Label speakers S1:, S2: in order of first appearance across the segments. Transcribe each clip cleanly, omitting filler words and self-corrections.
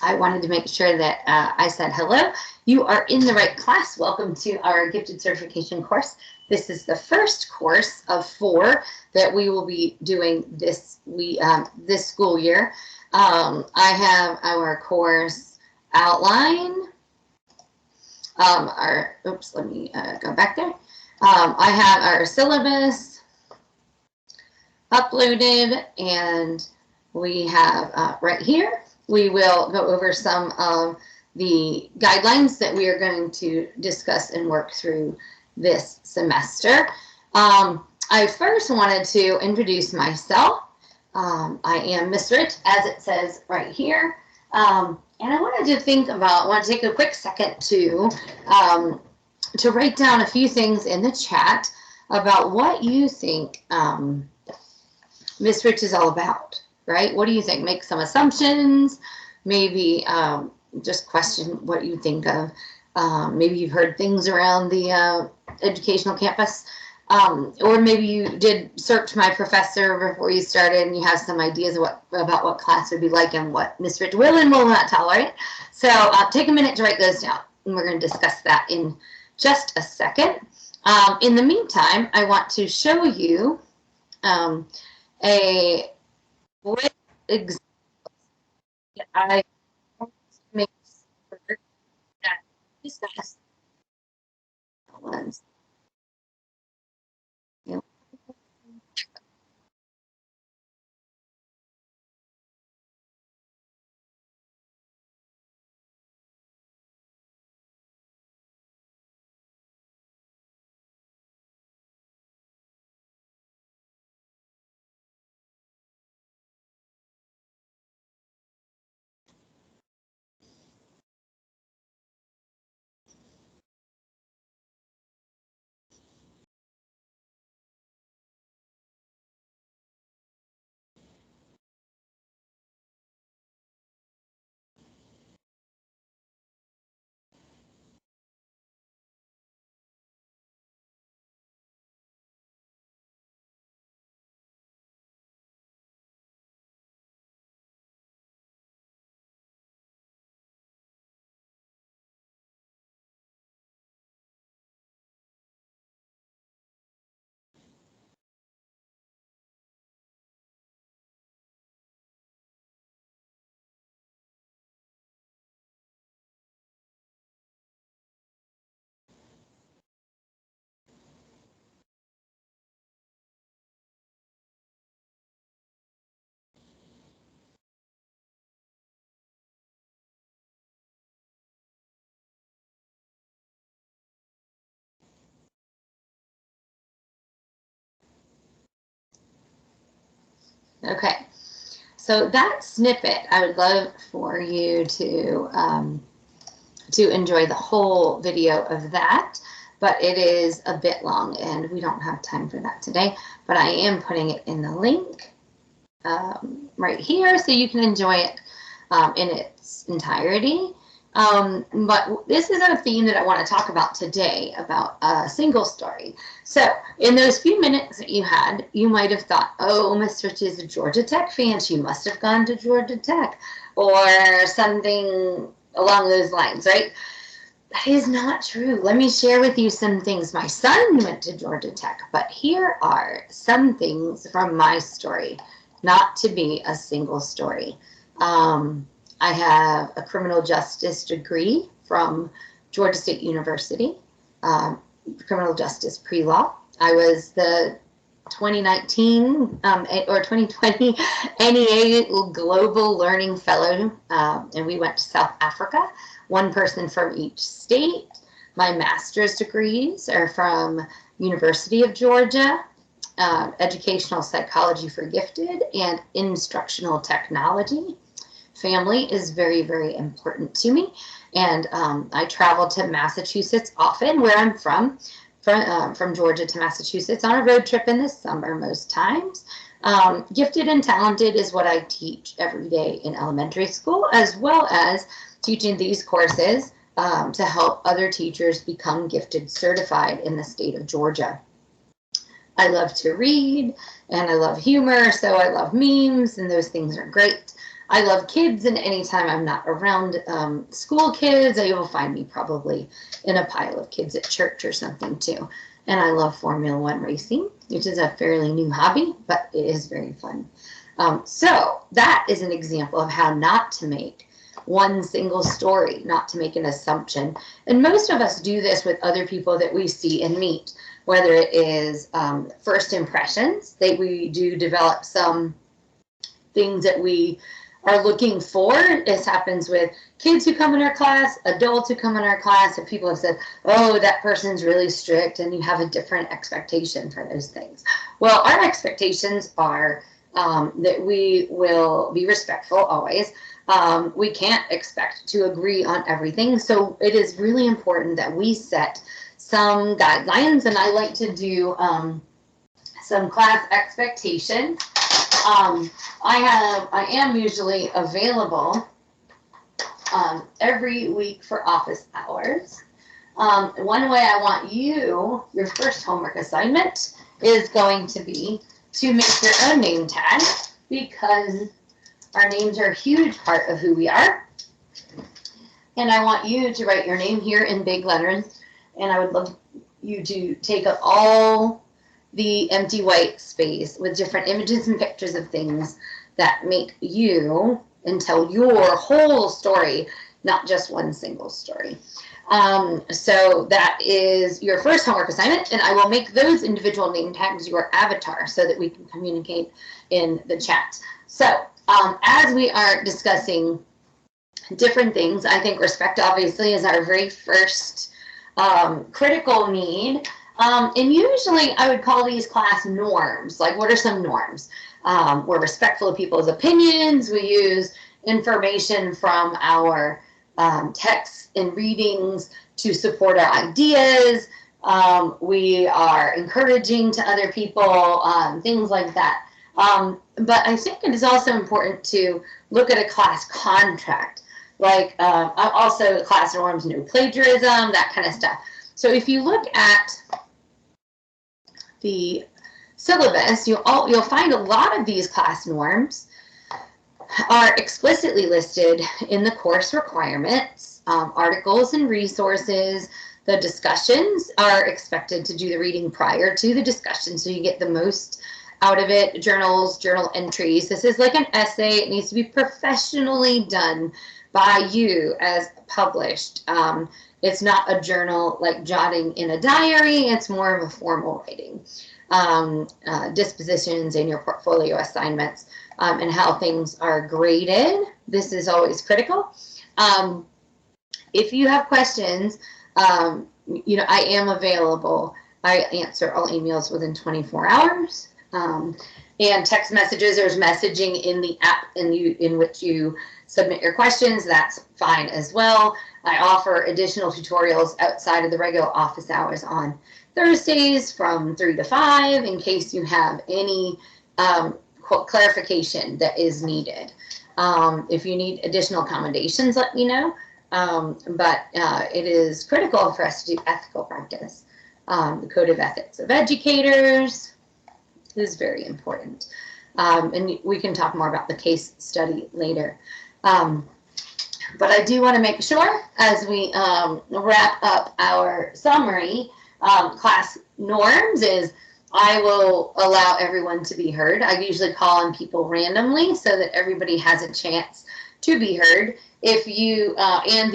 S1: I wanted to make sure that I said hello. You are in the right class. Welcome to our gifted certification course. This is the first course of 4 that we will be doing this school year. I have our course outline. Let me go back there. I have our syllabus uploaded, and we have right here, we will go over some of the guidelines that we are going to discuss and work through this semester. I first wanted to introduce myself. I am Miss Rich, as it says right here. And I wanted to take a quick second to write down a few things in the chat about what you think Miss Rich is all about, right? What do you think? Make some assumptions, maybe just question what you think of. Maybe you've heard things around the educational campus, or maybe you did search my professor before you started and you have some ideas of about what class would be like and what Miss Rich will and will not tolerate. So take a minute to write those down, and we're going to discuss that in just a second. In the meantime, I want to show you a quick example that I make sure that discuss ones. Okay, so that snippet, I would love for you to enjoy the whole video of that, but it is a bit long and we don't have time for that today, but I am putting it in the link right here so you can enjoy it in its entirety. But this is a theme that I want to talk about today, about a single story. So in those few minutes that you had, you might have thought, oh, Miss Rich is a Georgia Tech fan. She must have gone to Georgia Tech or something along those lines, right? That is not true. Let me share with you some things. My son went to Georgia Tech, but here are some things from my story, not to be a single story. I have a criminal justice degree from Georgia State University, criminal justice pre-law. I was the 2019 or 2020 NEA Global Learning Fellow, and we went to South Africa, one person from each state. My master's degrees are from University of Georgia, Educational Psychology for Gifted, and Instructional Technology. Family is very, very important to me, and I travel to Massachusetts often, where I'm from Georgia to Massachusetts on a road trip in the summer most times. Gifted and talented is what I teach every day in elementary school, as well as teaching these courses to help other teachers become gifted certified in the state of Georgia. I love to read and I love humor, so I love memes, and those things are great. I love kids, and anytime I'm not around school kids, you'll find me probably in a pile of kids at church or something too. And I love Formula One racing, which is a fairly new hobby, but it is very fun. So that is an example of how not to make one single story, not to make an assumption. And most of us do this with other people that we see and meet, whether it is first impressions, that we do develop some things that we are looking for. This happens with kids who come in our class, adults who come in our class, and people have said, oh, that person's really strict, and you have a different expectation for those things. Well, our expectations are that we will be respectful always. We can't expect to agree on everything, so it is really important that we set some guidelines, and I like to do some class expectations. I am usually available every week for office hours. One way I want your first homework assignment is going to be to make your own name tag, because our names are a huge part of who we are. And I want you to write your name here in big letters, and I would love you to take up all the empty white space with different images and pictures of things that make you and tell your whole story, not just one single story. So that is your first homework assignment, and I will make those individual name tags your avatar so that we can communicate in the chat. So as we are discussing different things, I think respect obviously is our very first critical need. And usually I would call these class norms. Like, what are some norms? We're respectful of people's opinions. We use information from our texts and readings to support our ideas. We are encouraging to other people, things like that. But I think it is also important to look at a class contract, like also class norms, no plagiarism, that kind of stuff. So if you look at the syllabus, you'll find a lot of these class norms are explicitly listed in the course requirements. Articles and resources, the discussions are expected to do the reading prior to the discussion, so you get the most out of it. Journals, journal entries. This is like an essay. It needs to be professionally done by you as published. It's not a journal like jotting in a diary. It's more of a formal writing. Dispositions in your portfolio assignments, and how things are graded. This is always critical. If you have questions, I am available. I answer all emails within 24 hours. And text messages, there's messaging in the app in which you submit your questions. That's fine as well. I offer additional tutorials outside of the regular office hours on Thursdays from 3 to 5 in case you have any clarification that is needed. If you need additional accommodations, let me know. But it is critical for us to do ethical practice. The Code of Ethics of Educators is very important. And we can talk more about the case study later. But I do want to make sure, as we wrap up our summary, class norms is I will allow everyone to be heard. I usually call on people randomly so that everybody has a chance to be heard. If you, and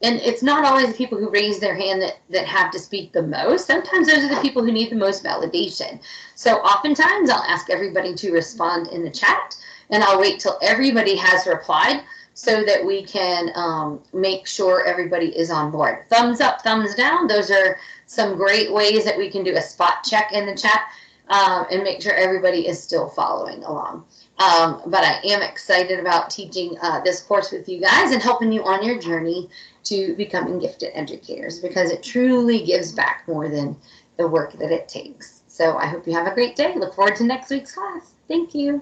S1: it's not always the people who raise their hand that have to speak the most. Sometimes those are the people who need the most validation. So oftentimes I'll ask everybody to respond in the chat, and I'll wait till everybody has replied so that we can make sure everybody is on board. Thumbs up, thumbs down. Those are some great ways that we can do a spot check in the chat and make sure everybody is still following along. But I am excited about teaching this course with you guys and helping you on your journey to becoming gifted educators, because it truly gives back more than the work that it takes. So I hope you have a great day. Look forward to next week's class. Thank you.